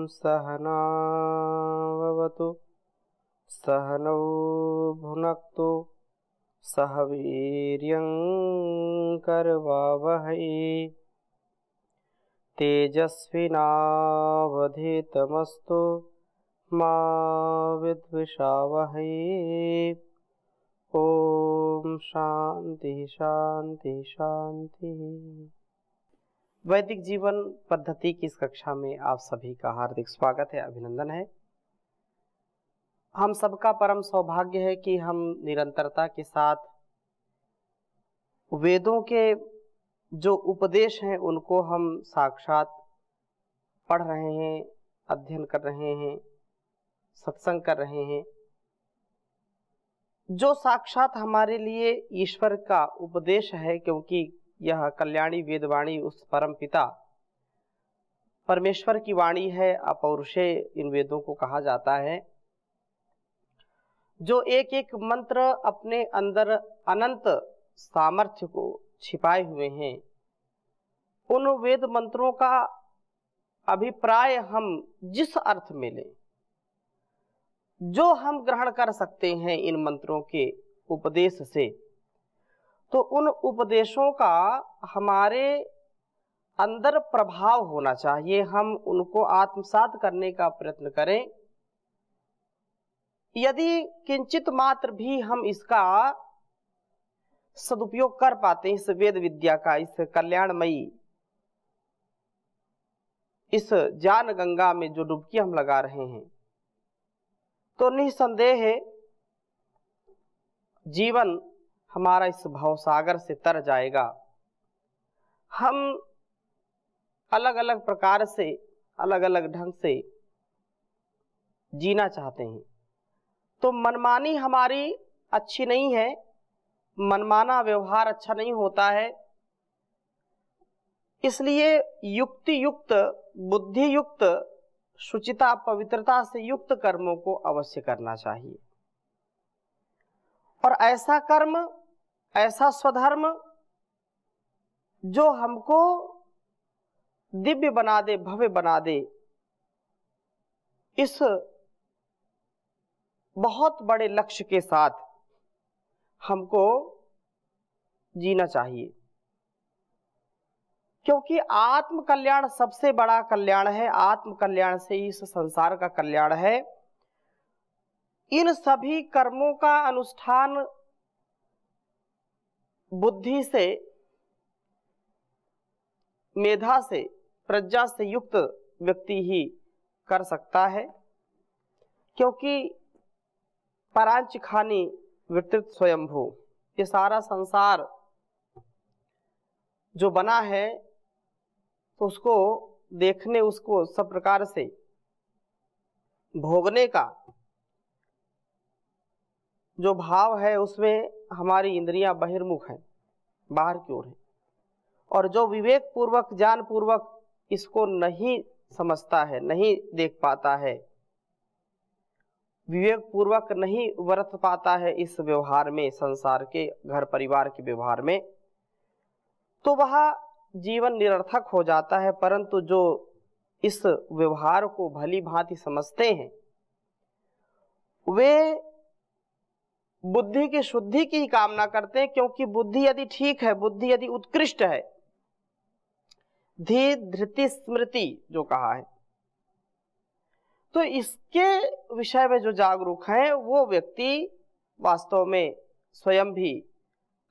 सहनाववतु सहनौ भुनक्तु सह वीर्यं करवावहै तेजस्विनावधीतमस्तु मा विद्विषावहै। ओम शांति शांति शांति। वैदिक जीवन पद्धति की इस कक्षा में आप सभी का हार्दिक स्वागत है, अभिनंदन है। हम सबका परम सौभाग्य है कि हम निरंतरता के साथ वेदों के जो उपदेश हैं उनको हम साक्षात पढ़ रहे हैं, अध्ययन कर रहे हैं, सत्संग कर रहे हैं। जो साक्षात हमारे लिए ईश्वर का उपदेश है, क्योंकि यह कल्याणी वेदवाणी उस परम पिता परमेश्वर की वाणी है। अपौरुषे इन वेदों को कहा जाता है, जो एक एक मंत्र अपने अंदर अनंत सामर्थ्य को छिपाए हुए हैं। उन वेद मंत्रों का अभिप्राय हम जिस अर्थ में लें, जो हम ग्रहण कर सकते हैं इन मंत्रों के उपदेश से, तो उन उपदेशों का हमारे अंदर प्रभाव होना चाहिए। हम उनको आत्मसात करने का प्रयत्न करें। यदि किंचित मात्र भी हम इसका सदुपयोग कर पाते हैं, इस वेद विद्या का, इस कल्याणमयी इस ज्ञान गंगा में जो डुबकी हम लगा रहे हैं, तो निसंदेह जीवन हमारा इस भवसागर से तर जाएगा। हम अलग अलग प्रकार से, अलग अलग ढंग से जीना चाहते हैं, तो मनमानी हमारी अच्छी नहीं है। मनमाना व्यवहार अच्छा नहीं होता है। इसलिए युक्ति युक्त, बुद्धि युक्त, शुचिता पवित्रता से युक्त कर्मों को अवश्य करना चाहिए। और ऐसा कर्म, ऐसा स्वधर्म जो हमको दिव्य बना दे, भव्य बना दे, इस बहुत बड़े लक्ष्य के साथ हमको जीना चाहिए। क्योंकि आत्म कल्याण सबसे बड़ा कल्याण है। आत्म कल्याण से इस संसार का कल्याण है। इन सभी कर्मों का अनुष्ठान बुद्धि से, मेधा से, प्रज्ञा से युक्त व्यक्ति ही कर सकता है। क्योंकि परांच खानी वितृत स्वयंभू, ये सारा संसार जो बना है, तो उसको देखने, उसको सब प्रकार से भोगने का जो भाव है, उसमें हमारी इंद्रियां बहिर्मुख हैं, बाहर की ओर है। और जो विवेक पूर्वक, ज्ञान पूर्वक इसको नहीं समझता है, नहीं देख पाता है, विवेक पूर्वक नहीं वर्त पाता है इस व्यवहार में, संसार के, घर परिवार के व्यवहार में, तो वह जीवन निरर्थक हो जाता है। परंतु जो इस व्यवहार को भली भांति समझते हैं, वे बुद्धि की शुद्धि की कामना करते हैं। क्योंकि बुद्धि यदि ठीक है, बुद्धि यदि उत्कृष्ट है, धी धृति स्मृति जो कहा है, तो इसके विषय में जो जागरूक है, वो व्यक्ति वास्तव में स्वयं भी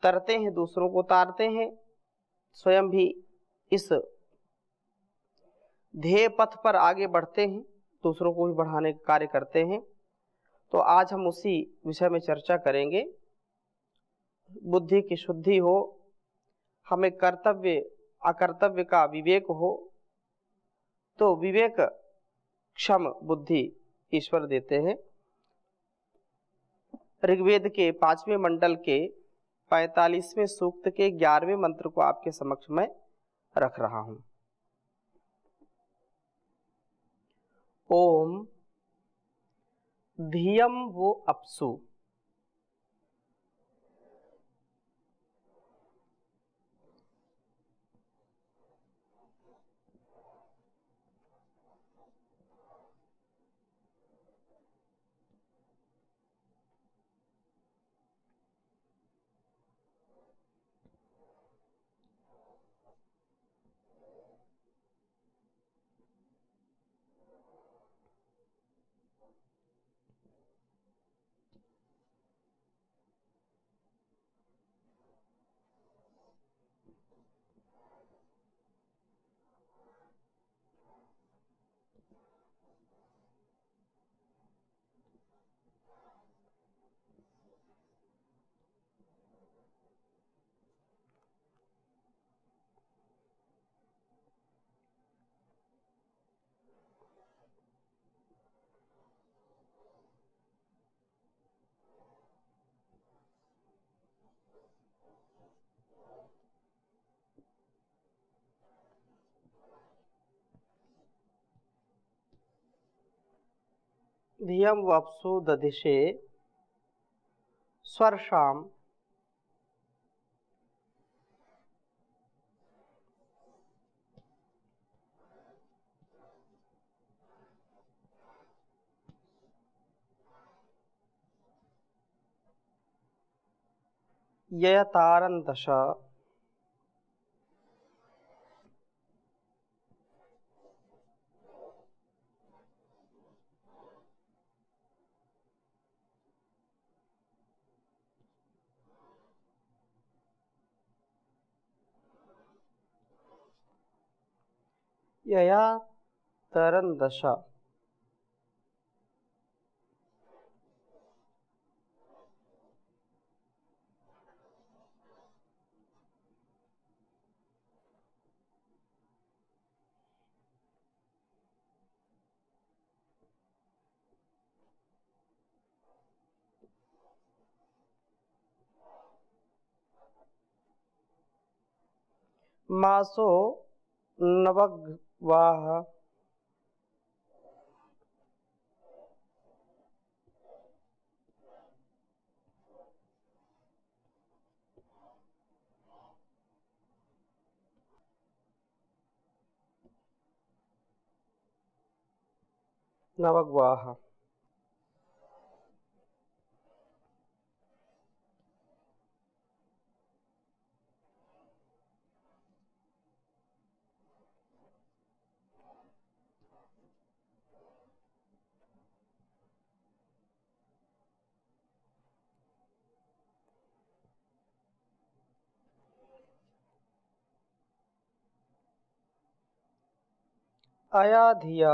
तरते हैं, दूसरों को तारते हैं, स्वयं भी इस ध्येय पथ पर आगे बढ़ते हैं, दूसरों को भी बढ़ाने का कार्य करते हैं। तो आज हम उसी विषय में चर्चा करेंगे। बुद्धि की शुद्धि हो, हमें कर्तव्य अकर्तव्य का विवेक हो, तो विवेक क्षम बुद्धि ईश्वर देते हैं। ऋग्वेद के 5वें मंडल के 45वें सूक्त के 11वें मंत्र को आपके समक्ष में रख रहा हूं। ओम धियम वो अपसु धियं वप्सु दधिषे स्वर्षाम ययतारं दश यया तरन दशा मासो नवग्वाः नवग्वाः अया धिया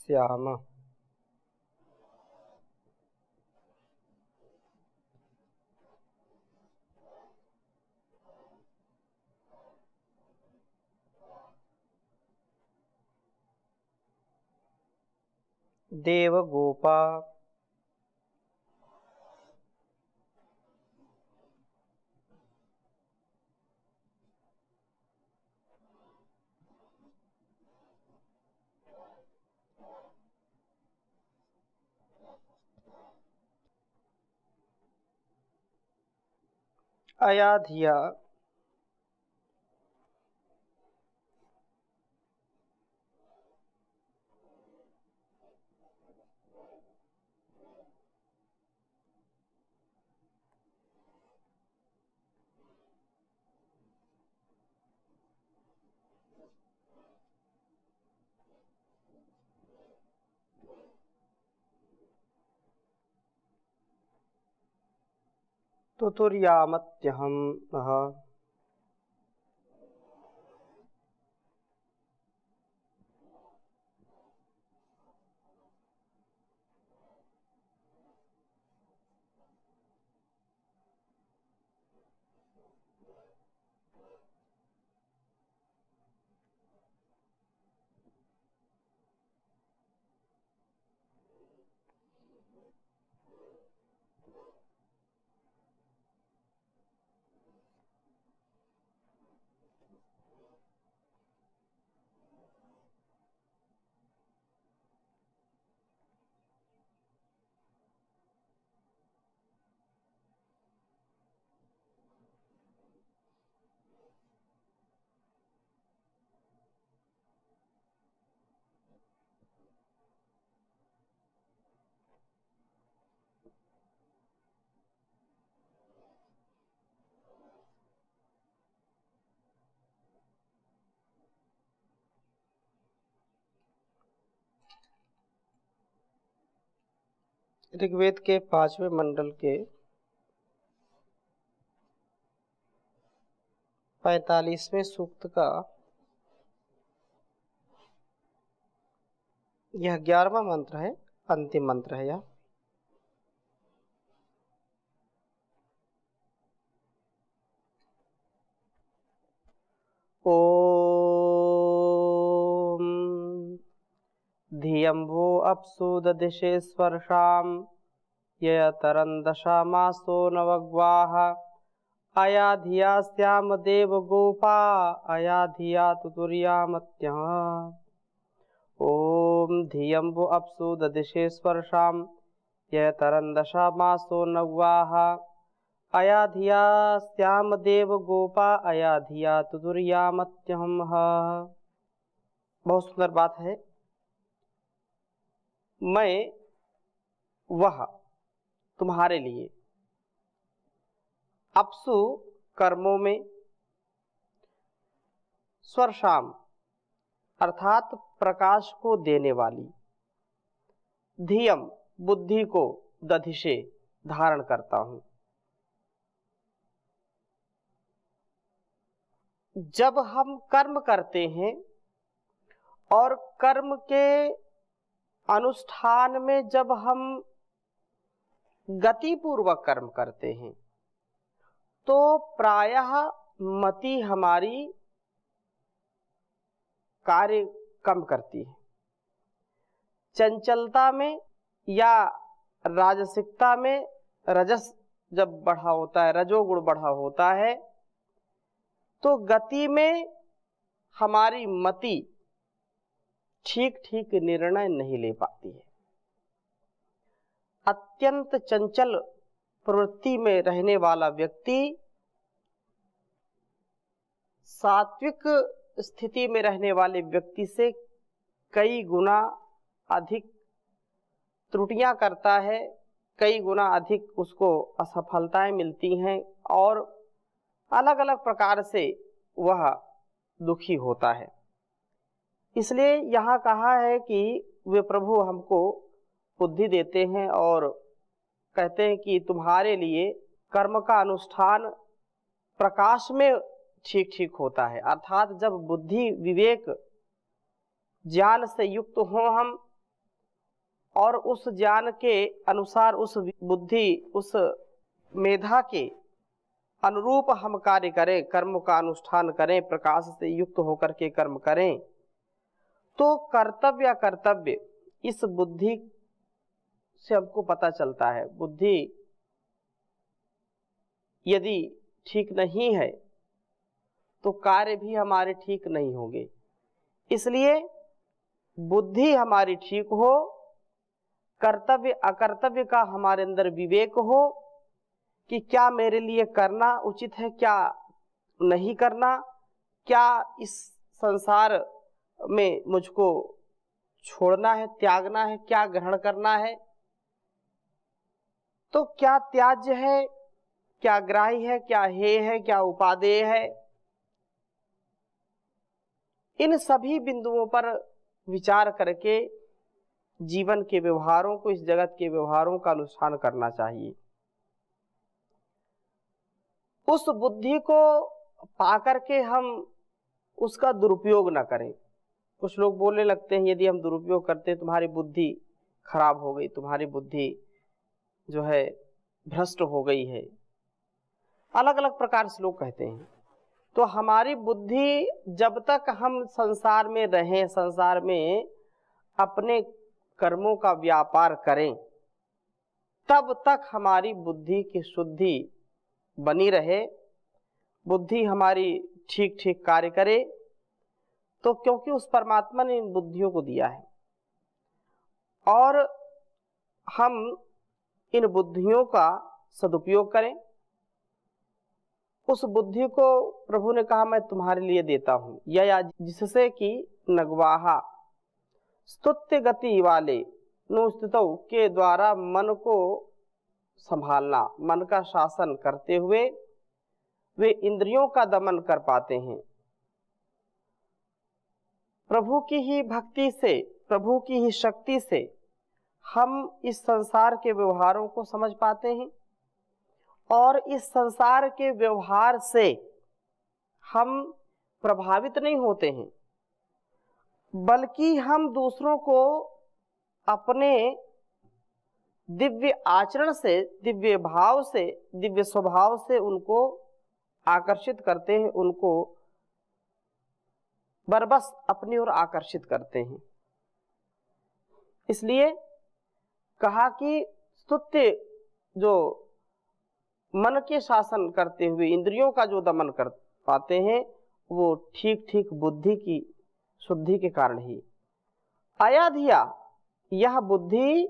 श्याम देवगोपा अया धिया तुतुर्यामत्यहं ऋग्वेद के 5वें मंडल के 45वें सूक्त का यह 11वां मंत्र है, अंतिम मंत्र है यह। ओम धियंभो अप्सु ददिशे स्वर्षाम यतरं दशामासो नवग्वाः अया धिया स्याम देव गोपा अया धिया तुतुर्यामत्यः। ओम धियंभो अप्सु ददिशे स्वर्षाम यतरं दशामासो नवग्वाः अया धिया स्याम देव गोपा अया धिया तुतुर्यामत्यहम्। बहुत सुंदर बात है। मैं वह तुम्हारे लिए अपसु कर्मों में, स्वर्षाम अर्थात प्रकाश को देने वाली, धियम बुद्धि को, दधिशे धारण करता हूं। जब हम कर्म करते हैं और कर्म के अनुष्ठान में जब हम गति पूर्वक कर्म करते हैं तो प्रायः मति हमारी कार्य कम करती है। चंचलता में या राजसिकता में रजस जब बढ़ा होता है, रजोगुण बढ़ा होता है, तो गति में हमारी मति ठीक ठीक निर्णय नहीं ले पाती है। अत्यंत चंचल प्रवृत्ति में रहने वाला व्यक्ति सात्विक स्थिति में रहने वाले व्यक्ति से कई गुना अधिक त्रुटियां करता है, कई गुना अधिक उसको असफलताएं मिलती हैं और अलग अलग प्रकार से वह दुखी होता है। इसलिए यहाँ कहा है कि वे प्रभु हमको बुद्धि देते हैं और कहते हैं कि तुम्हारे लिए कर्म का अनुष्ठान प्रकाश में ठीक ठीक होता है। अर्थात जब बुद्धि विवेक ज्ञान से युक्त हो हम और उस ज्ञान के अनुसार उस बुद्धि उस मेधा के अनुरूप हम कार्य करें, कर्म का अनुष्ठान करें, प्रकाश से युक्त होकर के कर्म करें, तो कर्तव्य इस बुद्धि से हमको पता चलता है। बुद्धि यदि ठीक नहीं है तो कार्य भी हमारे ठीक नहीं होंगे। इसलिए बुद्धि हमारी ठीक हो, कर्तव्य अकर्तव्य का हमारे अंदर विवेक हो कि क्या मेरे लिए करना उचित है, क्या नहीं करना, क्या इस संसार में मुझको छोड़ना है, त्यागना है, क्या ग्रहण करना है, तो क्या त्याज्य है, क्या ग्राह्य है, क्या हेय है, क्या उपादेय है। इन सभी बिंदुओं पर विचार करके जीवन के व्यवहारों को, इस जगत के व्यवहारों का अनुष्ठान करना चाहिए। उस बुद्धि को पाकर के हम उसका दुरुपयोग न करें। कुछ लोग बोलने लगते हैं यदि हम दुरुपयोग करते हैं तुम्हारी बुद्धि खराब हो गई, तुम्हारी बुद्धि जो है भ्रष्ट हो गई है, अलग अलग प्रकार से लोग कहते हैं। तो हमारी बुद्धि जब तक हम संसार में रहें, संसार में अपने कर्मों का व्यापार करें, तब तक हमारी बुद्धि की शुद्धि बनी रहे, बुद्धि हमारी ठीक ठीक कार्य करे। तो क्योंकि उस परमात्मा ने इन बुद्धियों को दिया है और हम इन बुद्धियों का सदुपयोग करें। उस बुद्धि को प्रभु ने कहा मैं तुम्हारे लिए देता हूं, या जिससे कि नगवाहा स्तुत्य गति वाले नुस्तितौ के द्वारा मन को संभालना, मन का शासन करते हुए वे इंद्रियों का दमन कर पाते हैं। प्रभु की ही भक्ति से, प्रभु की ही शक्ति से हम इस संसार के व्यवहारों को समझ पाते हैं और इस संसार के व्यवहार से हम प्रभावित नहीं होते हैं, बल्कि हम दूसरों को अपने दिव्य आचरण से, दिव्य भाव से, दिव्य स्वभाव से उनको आकर्षित करते हैं, उनको बरबस अपनी ओर आकर्षित करते हैं। इसलिए कहा कि स्तुत्य जो मन के शासन करते हुए इंद्रियों का जो दमन कर पाते हैं, वो ठीक ठीक बुद्धि की शुद्धि के कारण ही। अयाधिया, यह बुद्धि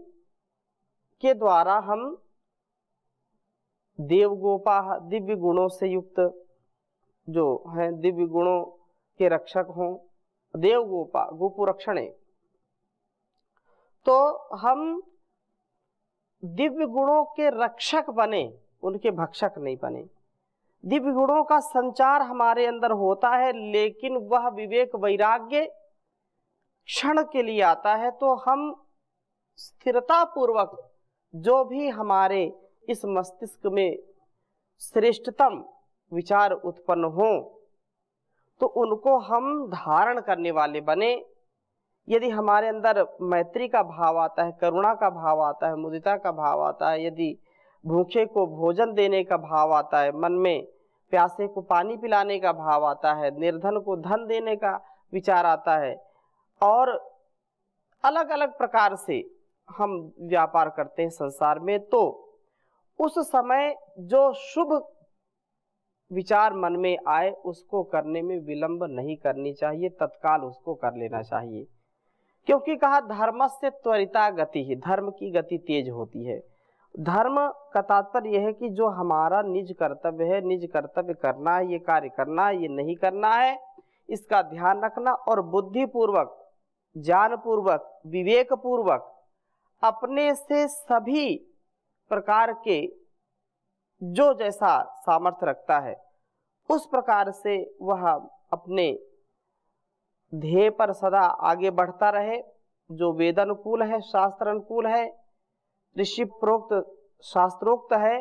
के द्वारा हम देवगोपा, दिव्य गुणों से युक्त जो हैं, दिव्य गुणों के रक्षक हों, देवगोपा गोपु रक्षणे, तो हम दिव्य गुणों के रक्षक बने, उनके भक्षक नहीं बने। दिव्य गुणों का संचार हमारे अंदर होता है, लेकिन वह विवेक वैराग्य क्षण के लिए आता है। तो हम स्थिरता पूर्वक जो भी हमारे इस मस्तिष्क में श्रेष्ठतम विचार उत्पन्न हो, तो उनको हम धारण करने वाले बने। यदि हमारे अंदर मैत्री का भाव आता है, करुणा का भाव आता है, मुदिता का भाव आता है, यदि भूखे को भोजन देने का भाव आता है, मन में प्यासे को पानी पिलाने का भाव आता है, निर्धन को धन देने का विचार आता है, और अलग अलग प्रकार से हम व्यापार करते हैं संसार में, तो उस समय जो शुभ विचार मन में आए उसको करने में विलंब नहीं करनी चाहिए, तत्काल उसको कर लेना चाहिए। क्योंकि कहा धर्मस्य त्वरिता गति ही, धर्म की गति तेज होती है। धर्म का तात्पर्य यह है कि जो हमारा निज कर्तव्य है, निज कर्तव्य करना है, ये कार्य करना है, ये नहीं करना है, इसका ध्यान रखना, और बुद्धि पूर्वक, ज्ञान पूर्वक, विवेक पूर्वक अपने से सभी प्रकार के जो जैसा सामर्थ्य रखता है उस प्रकार से वह अपने ध्येय पर सदा आगे बढ़ता रहे, जो वेद अनुकूल है, शास्त्र अनुकूल है, ऋषि प्रोक्त शास्त्रोक्त है।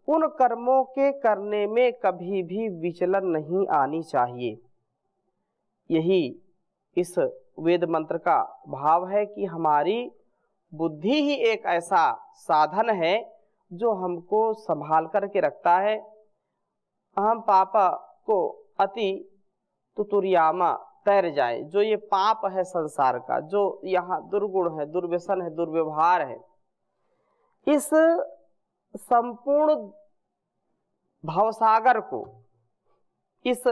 उन कर्मों के करने में कभी भी विचलन नहीं आनी चाहिए। यही इस वेद मंत्र का भाव है कि हमारी बुद्धि ही एक ऐसा साधन है जो हमको संभाल करके रखता है। हम पापा को अति तुतुर्यामा तैर जाए, जो ये पाप है संसार का, जो यहाँ दुर्गुण है, दुर्व्यसन है, दुर्व्यवहार है, इस संपूर्ण भवसागर को, इस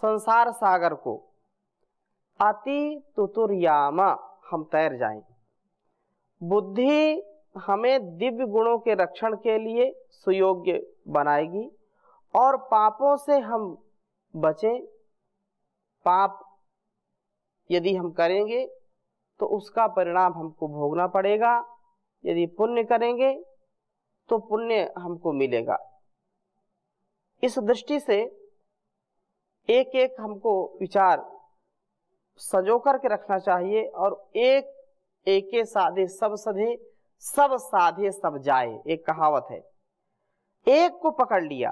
संसार सागर को अति तुतुर्यामा हम तैर जाएं। बुद्धि हमें दिव्य गुणों के रक्षण के लिए सुयोग्य बनाएगी और पापों से हम बचें। पाप यदि हम करेंगे तो उसका परिणाम हमको भोगना पड़ेगा, यदि पुण्य करेंगे तो पुण्य हमको मिलेगा। इस दृष्टि से एक एक हमको विचार सजो करके रखना चाहिए, और एक एके साधे सब सधे, सब साधे सब जाए, एक कहावत है। एक को पकड़ लिया,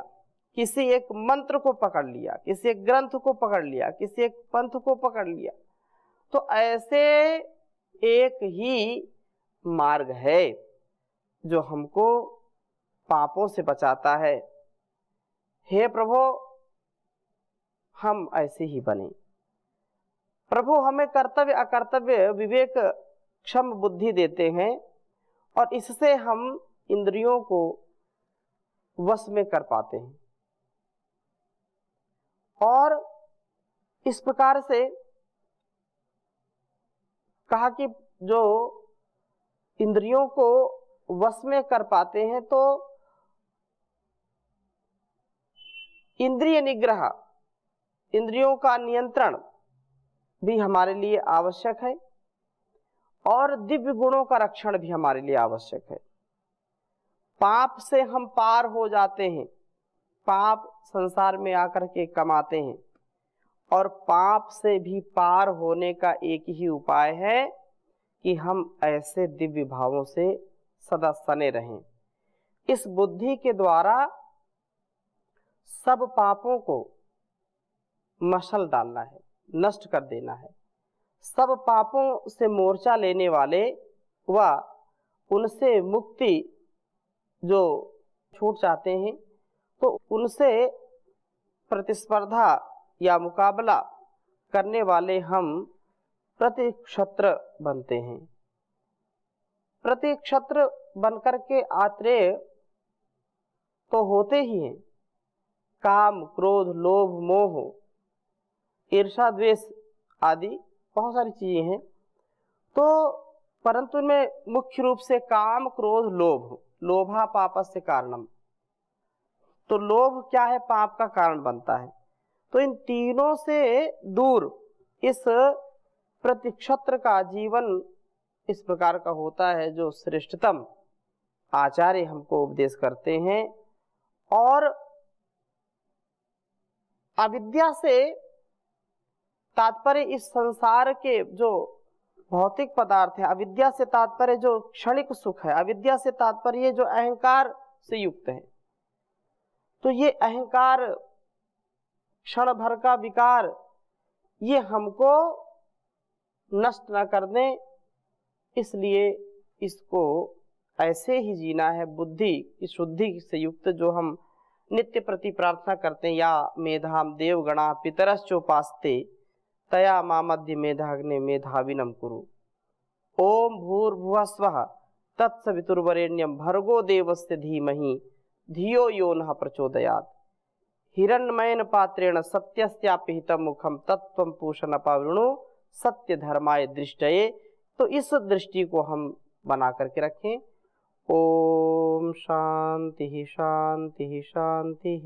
किसी एक मंत्र को पकड़ लिया, किसी एक ग्रंथ को पकड़ लिया, किसी एक पंथ को पकड़ लिया, तो ऐसे एक ही मार्ग है जो हमको पापों से बचाता है। हे प्रभु, हम ऐसे ही बने। प्रभु हमें कर्तव्य अकर्तव्य विवेक क्षम बुद्धि देते हैं, और इससे हम इंद्रियों को वश में कर पाते हैं। और इस प्रकार से कहा कि जो इंद्रियों को वश में कर पाते हैं, तो इंद्रिय निग्रह, इंद्रियों का नियंत्रण भी हमारे लिए आवश्यक है, और दिव्य गुणों का रक्षण भी हमारे लिए आवश्यक है। पाप से हम पार हो जाते हैं, पाप संसार में आकर के कमाते हैं, और पाप से भी पार होने का एक ही उपाय है कि हम ऐसे दिव्य भावों से सदा सने रहें। इस बुद्धि के द्वारा सब पापों को मशल डालना है, नष्ट कर देना है। सब पापों से मोर्चा लेने वाले व उनसे मुक्ति जो छूट चाहते हैं, तो उनसे प्रतिस्पर्धा या मुकाबला करने वाले हम प्रतिक्षत्र बनते हैं। प्रतिक्षत्र बनकर के आत्रेय तो होते ही हैं। काम, क्रोध, लोभ, मोह, ईर्षा, द्वेष आदि बहुत सारी चीजें हैं। तो परंतु इनमें मुख्य रूप से काम, क्रोध, लोभ, लोभा पापस्य कारणम। तो लोभ क्या है? पाप का कारण बनता है। तो इन तीनों से दूर इस प्रतिक्षत्र का जीवन इस प्रकार का होता है जो श्रेष्ठतम आचार्य हमको उपदेश करते हैं। और अविद्या से तात्पर्य इस संसार के जो भौतिक पदार्थ है, अविद्या से तात्पर्य जो क्षणिक सुख है, अविद्या से तात्पर्य जो अहंकार से युक्त है। तो ये अहंकार, क्षण भर का विकार, ये हमको नष्ट न कर दें, इसलिए इसको ऐसे ही जीना है। बुद्धि की शुद्धि से युक्त जो हम नित्य प्रति प्रार्थना करते हैं, या मेधाम देवगणा पितरश्चोपास्ते तया मामध्य मेधाग्ने मेधाविनम कुरु। ओम भूर्भुवः स्वः तत्सवितुर्वरेण्यं भर्गो देवस्य धीमहि धियो यो नः प्रचोदयात्। हिरण्मयेन पात्रेण सत्यस्यापिहितं मुखं तत्त्वं पूषणपावृणु सत्य धर्माय दृष्टये। तो इस दृष्टि को हम बना करके रखें। ओम शांति शांति शांति।